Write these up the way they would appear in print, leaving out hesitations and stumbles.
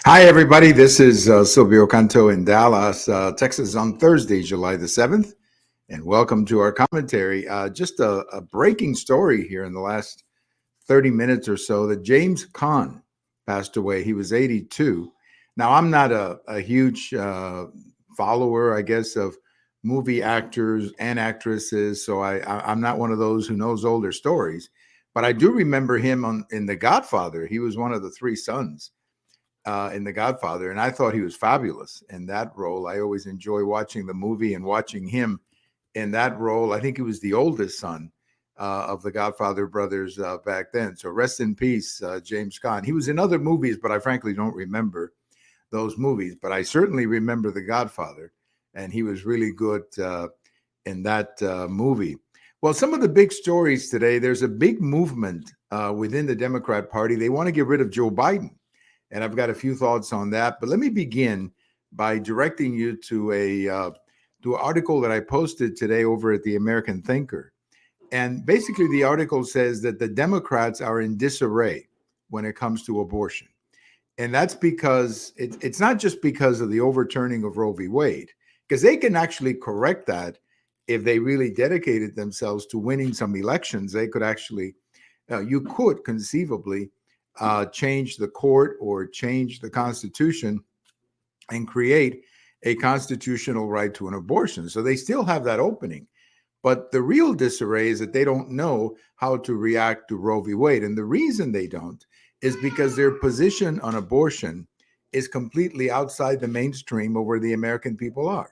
Hi, everybody. This is Silvio Canto in Dallas, Texas on Thursday, July the 7th. And welcome to our commentary. Just a breaking story here in the last 30 minutes or so that James Caan passed away. He was 82. Now, I'm not a huge follower, I guess, of movie actors and actresses. So I'm not one of those who knows older stories. But I do remember him in The Godfather. He was one of the three sons in The Godfather, and I thought he was fabulous in that role. I always enjoy watching the movie and watching him in that role. I think he was the oldest son of the Godfather brothers back then. So rest in peace, James Caan. He was in other movies, but I frankly don't remember those movies. But I certainly remember The Godfather, and he was really good in that movie. Well, some of the big stories today, there's a big movement within the Democrat Party. They want to get rid of Joe Biden. And I've got a few thoughts on that. But let me begin by directing you to an article that I posted today over at the American Thinker. And basically, the article says that the Democrats are in disarray when it comes to abortion. And that's because it's not just because of the overturning of Roe v. Wade, because they can actually correct that if they really dedicated themselves to winning some elections. They could actually, you could conceivably change the court or change the Constitution and create a constitutional right to an abortion. So they still have that opening. But the real disarray is that they don't know how to react to Roe v. Wade. And the reason they don't is because their position on abortion is completely outside the mainstream of where the American people are.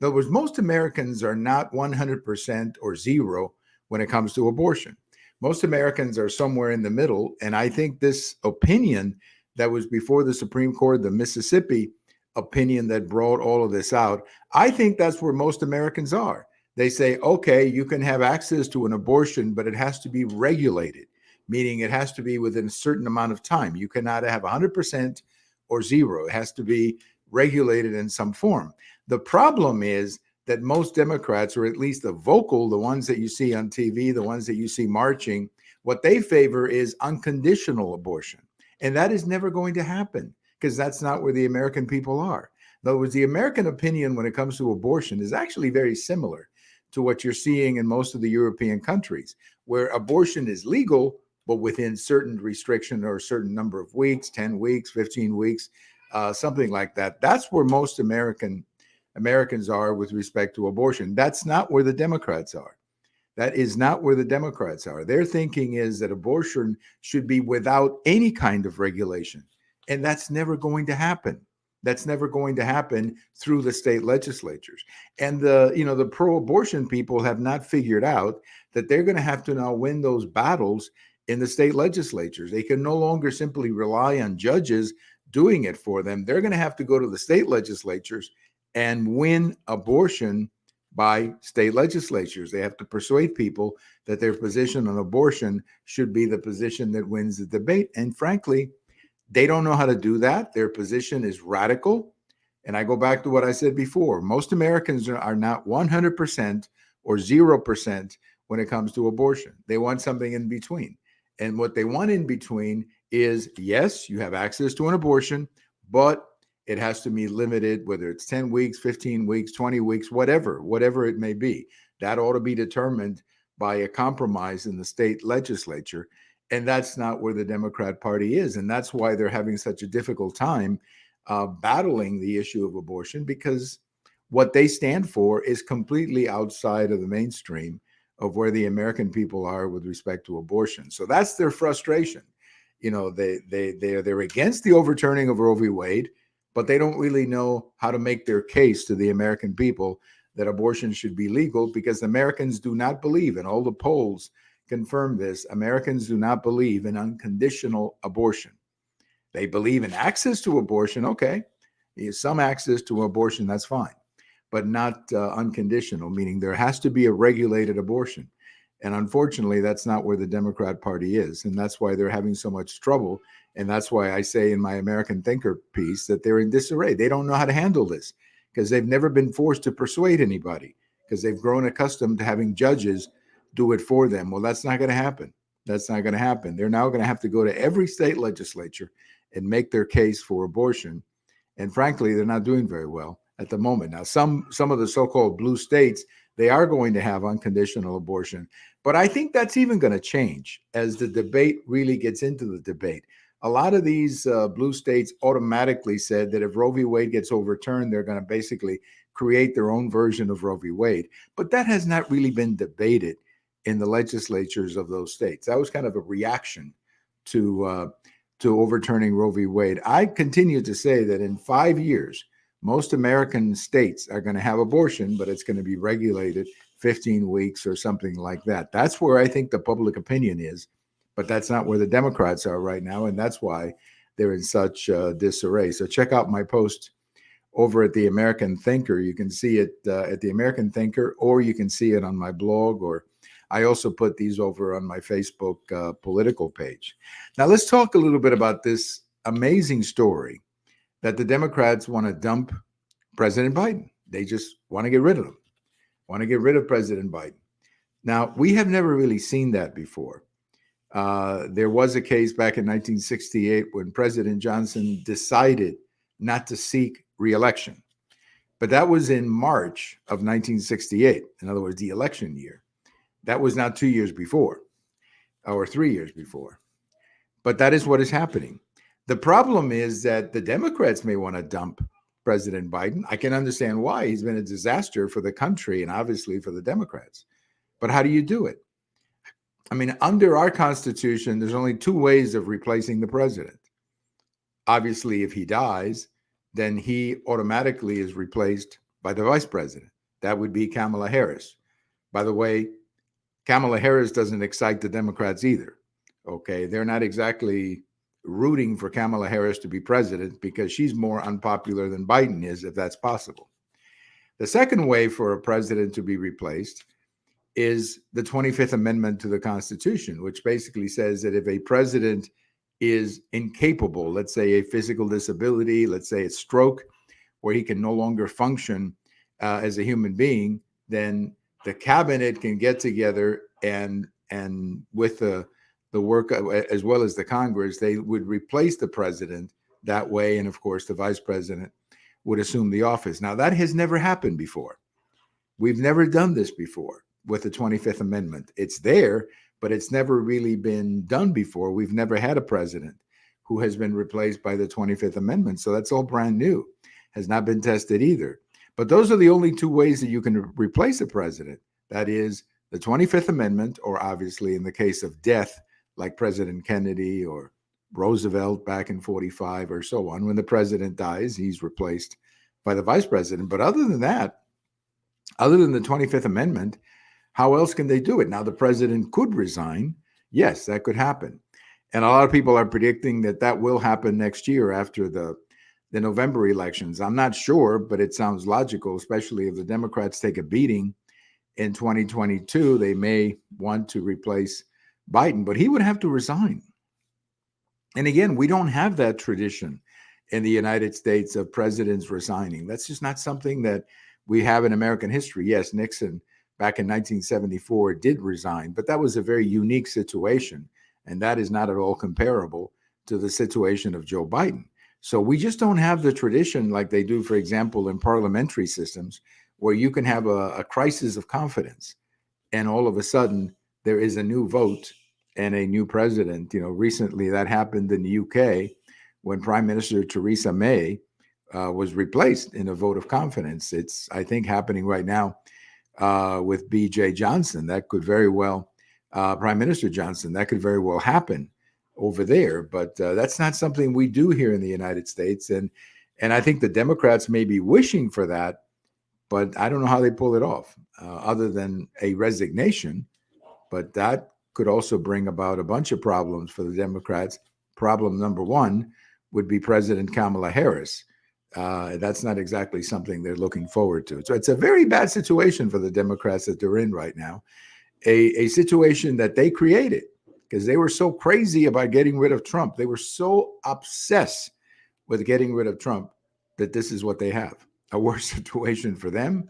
In other words, most Americans are not 100% or zero when it comes to abortion. Most Americans are somewhere in the middle. And I think this opinion that was before the Supreme Court, the Mississippi opinion that brought all of this out, I think that's where most Americans are. They say, okay, you can have access to an abortion, but it has to be regulated, meaning it has to be within a certain amount of time. You cannot have 100% or zero. It has to be regulated in some form. The problem is that most Democrats, or at least the vocal, the ones that you see on TV, the ones that you see marching, what they favor is unconditional abortion. And that is never going to happen because that's not where the American people are. In other words, the American opinion when it comes to abortion is actually very similar to what you're seeing in most of the European countries, where abortion is legal, but within certain restriction or a certain number of weeks, 10 weeks, 15 weeks, something like that. That's where most Americans are with respect to abortion. That's not where the Democrats are. That is not where the Democrats are. Their thinking is that abortion should be without any kind of regulation. And that's never going to happen. That's never going to happen through the state legislatures. And the pro-abortion people have not figured out that they're going to have to now win those battles in the state legislatures. They can no longer simply rely on judges doing it for them. They're going to have to go to the state legislatures and win abortion by state legislatures. They have to persuade people that their position on abortion should be the position that wins the debate. And frankly, they don't know how to do that. Their position is radical. And I go back to what I said before. Most Americans are not 100% or 0% when it comes to abortion. They want something in between. And what they want in between is, yes, you have access to an abortion, but it has to be limited, whether it's 10 weeks, 15 weeks, 20 weeks, whatever it may be. That ought to be determined by a compromise in the state legislature. And that's not where the Democrat Party is. And that's why they're having such a difficult time battling the issue of abortion, because what they stand for is completely outside of the mainstream of where the American people are with respect to abortion. So that's their frustration. They're against the overturning of Roe v. Wade, but they don't really know how to make their case to the American people that abortion should be legal, because Americans do not believe, and all the polls confirm this, Americans do not believe in unconditional abortion. They believe in access to abortion. Okay, some access to abortion, that's fine, but not unconditional, meaning there has to be a regulated abortion. And unfortunately, that's not where the Democrat Party is. And that's why they're having so much trouble. And that's why I say in my American Thinker piece that they're in disarray. They don't know how to handle this because they've never been forced to persuade anybody, because they've grown accustomed to having judges do it for them. Well, that's not going to happen. That's not going to happen. They're now going to have to go to every state legislature and make their case for abortion. And frankly, they're not doing very well at the moment. Now, some of the so-called blue states, they are going to have unconditional abortion, but I think that's even going to change as the debate really gets into the debate. A lot of these blue states automatically said that if Roe v. Wade gets overturned, they're going to basically create their own version of Roe v. Wade. But that has not really been debated in the legislatures of those states. That was kind of a reaction to overturning Roe v. Wade. I continue to say that in 5 years, most American states are going to have abortion, but it's going to be regulated 15 weeks or something like that. That's where I think the public opinion is, but that's not where the Democrats are right now, and that's why they're in such disarray. So check out my post over at the American Thinker. You can see it at the American Thinker, or you can see it on my blog, or I also put these over on my Facebook political page. Now, let's talk a little bit about this amazing story that the Democrats want to dump President Biden. They just want to get rid of him, want to get rid of President Biden. Now, we have never really seen that before. There was a case back in 1968 when President Johnson decided not to seek re-election. But that was in March of 1968. In other words, the election year. That was not 2 years before or 3 years before. But that is what is happening. The problem is that the Democrats may want to dump President Biden. I can understand why. He's been a disaster for the country and obviously for the Democrats. But how do you do it? I mean, under our Constitution, there's only two ways of replacing the president. Obviously, if he dies, then he automatically is replaced by the vice president. That would be Kamala Harris. By the way, Kamala Harris doesn't excite the Democrats either. Okay, they're not exactly rooting for Kamala Harris to be president because she's more unpopular than Biden is, if that's possible. The second way for a president to be replaced is the 25th Amendment to the Constitution, which basically says that if a president is incapable, let's say a physical disability, let's say a stroke, where he can no longer function as a human being, then the cabinet can get together and with the work as well as the Congress, they would replace the president that way. And of course, the vice president would assume the office. Now, that has never happened before. We've never done this before with the 25th Amendment. It's there, but it's never really been done before. We've never had a president who has been replaced by the 25th Amendment. So that's all brand new, has not been tested either. But those are the only two ways that you can replace a president. That is the 25th Amendment, or obviously in the case of death, like President Kennedy or Roosevelt back in 45 or so on. When the president dies, he's replaced by the vice president. But other than that, other than the 25th Amendment, how else can they do it? Now, the president could resign. Yes, that could happen. And a lot of people are predicting that that will happen next year after the November elections. I'm not sure, but it sounds logical, especially if the Democrats take a beating in 2022. They may want to replace Biden, but he would have to resign. And again, we don't have that tradition in the United States of presidents resigning. That's just not something that we have in American history. Yes, Nixon back in 1974 did resign, but that was a very unique situation. And that is not at all comparable to the situation of Joe Biden. So we just don't have the tradition like they do, for example, in parliamentary systems, where you can have a crisis of confidence and all of a sudden there is a new vote and a new president. You know, recently that happened in the UK when Prime Minister Theresa May was replaced in a vote of confidence. It's, I think, happening right now with B.J. Johnson. That could very well, Prime Minister Johnson, that could very well happen over there. But that's not something we do here in the United States. And I think the Democrats may be wishing for that, but I don't know how they pull it off other than a resignation. But that could also bring about a bunch of problems for the Democrats. Problem number one would be President Kamala Harris. That's not exactly something they're looking forward to. So it's a very bad situation for the Democrats that they're in right now, a situation that they created because they were so crazy about getting rid of Trump. They were so obsessed with getting rid of Trump that this is what they have, a worse situation for them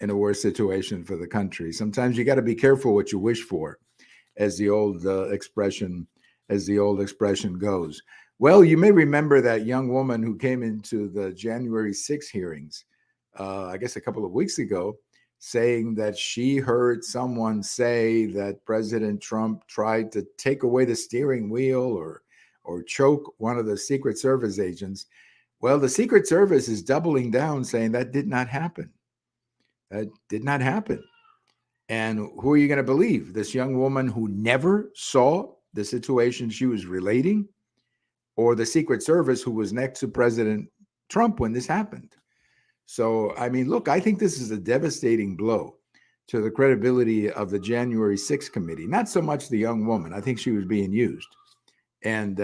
and a worse situation for the country. Sometimes you got to be careful what you wish for, as the old expression goes. Well, you may remember that young woman who came into the January 6 hearings, I guess a couple of weeks ago, saying that she heard someone say that President Trump tried to take away the steering wheel or choke one of the Secret Service agents. Well, the Secret Service is doubling down, saying that did not happen. That did not happen. And who are you going to believe? This young woman who never saw the situation she was relating, or the Secret Service who was next to President Trump when this happened? So, I mean, look, I think this is a devastating blow to the credibility of the January 6th committee. Not so much the young woman. I think she was being used. And,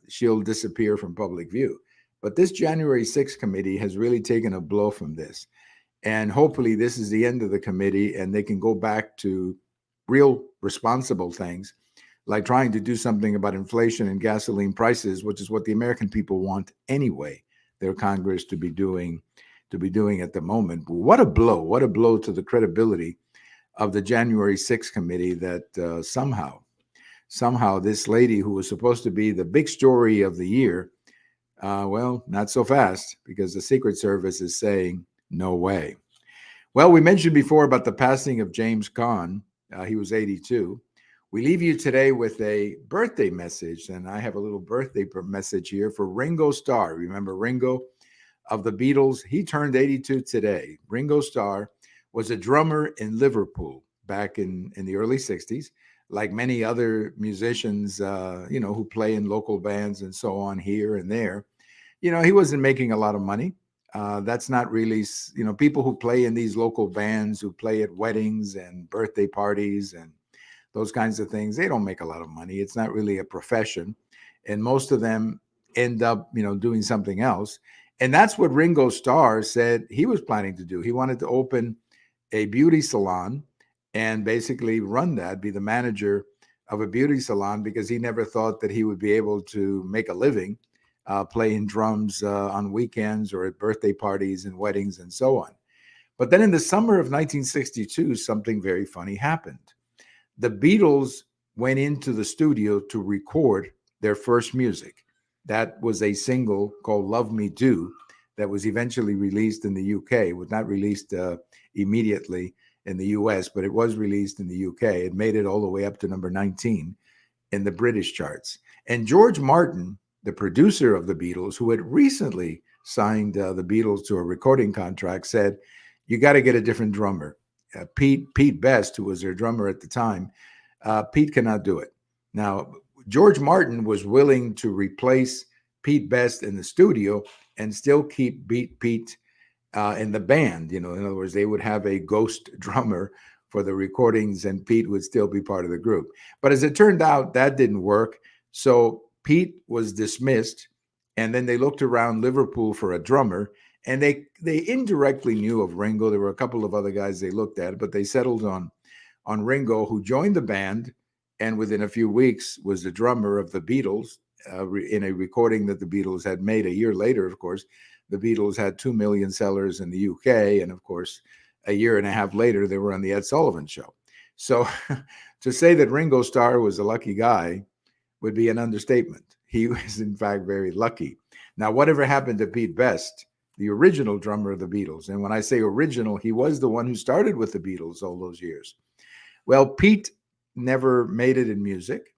she'll disappear from public view. But this January 6th committee has really taken a blow from this. And hopefully, this is the end of the committee and they can go back to real responsible things, like trying to do something about inflation and gasoline prices, which is what the American people want anyway, their Congress to be doing at the moment. But what a blow! What a blow to the credibility of the January 6th committee that somehow this lady who was supposed to be the big story of the year, well, not so fast, because the Secret Service is saying no way. Well, we mentioned before about the passing of James Caan. He was 82. We leave you today with a birthday message, and I have a little birthday message here for Ringo Starr. Remember Ringo of the Beatles? He turned 82 today. Ringo Starr was a drummer in Liverpool back in the early 60s, like many other musicians, who play in local bands and so on here and there. He wasn't making a lot of money. That's not really, people who play in these local bands, who play at weddings and birthday parties and those kinds of things, they don't make a lot of money. It's not really a profession. And most of them end up, doing something else. And that's what Ringo Starr said he was planning to do. He wanted to open a beauty salon and basically run that, be the manager of a beauty salon, because he never thought that he would be able to make a living playing drums on weekends or at birthday parties and weddings and so on. But then in the summer of 1962, something very funny happened. The Beatles went into the studio to record their first music. That was a single called Love Me Do that was eventually released in the UK. It was not released immediately in the US, but it was released in the UK. It made it all the way up to number 19 in the British charts. And George Martin, the producer of the Beatles, who had recently signed the Beatles to a recording contract, said, "You got to get a different drummer." Pete Best, who was their drummer at the time, Pete cannot do it. Now, George Martin was willing to replace Pete Best in the studio and still keep Pete in the band. In other words, they would have a ghost drummer for the recordings and Pete would still be part of the group. But as it turned out, that didn't work. So Pete was dismissed, and then they looked around Liverpool for a drummer, and they indirectly knew of Ringo. There were a couple of other guys they looked at, but they settled on Ringo, who joined the band, and within a few weeks was the drummer of the Beatles in a recording that the Beatles had made a year later. Of course, the Beatles had 2 million sellers in the UK, and of course, a year and a half later, they were on the Ed Sullivan Show. So to say that Ringo Starr was a lucky guy would be an understatement. He was, in fact, very lucky. Now, whatever happened to Pete Best, the original drummer of the Beatles? And when I say original, he was the one who started with the Beatles all those years. Well, Pete never made it in music,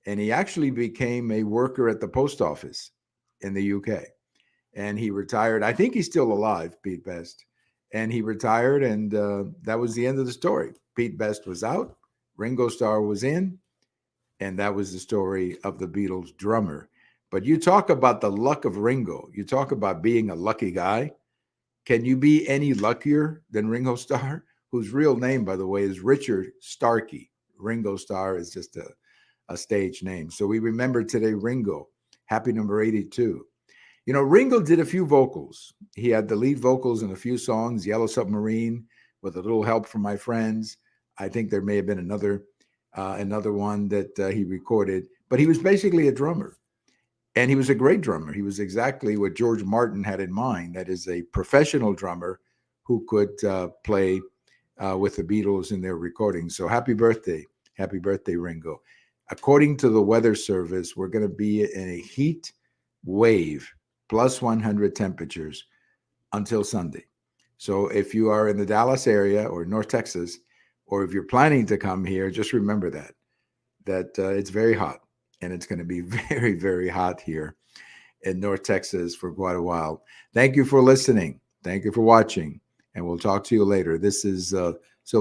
and he actually became a worker at the post office in the UK. And he retired. I think he's still alive, Pete Best. And he retired, and that was the end of the story. Pete Best was out, Ringo Starr was in, and that was the story of the Beatles drummer. But you talk about the luck of Ringo. You talk about being a lucky guy. Can you be any luckier than Ringo Starr, whose real name, by the way, is Richard Starkey? Ringo Starr is just a stage name. So we remember today Ringo, happy number 82. Ringo did a few vocals. He had the lead vocals in a few songs, Yellow Submarine, with a little help from my friends. I think there may have been another one that he recorded, but he was basically a drummer. And he was a great drummer. He was exactly what George Martin had in mind. That is a professional drummer who could play with the Beatles in their recordings. So happy birthday, Ringo. According to the Weather Service, we're going to be in a heat wave, plus 100 temperatures until Sunday. So if you are in the Dallas area or North Texas, or if you're planning to come here, just remember that it's very hot, and it's going to be very, very hot here in North Texas for quite a while. Thank you for listening. Thank you for watching, and we'll talk to you later. This is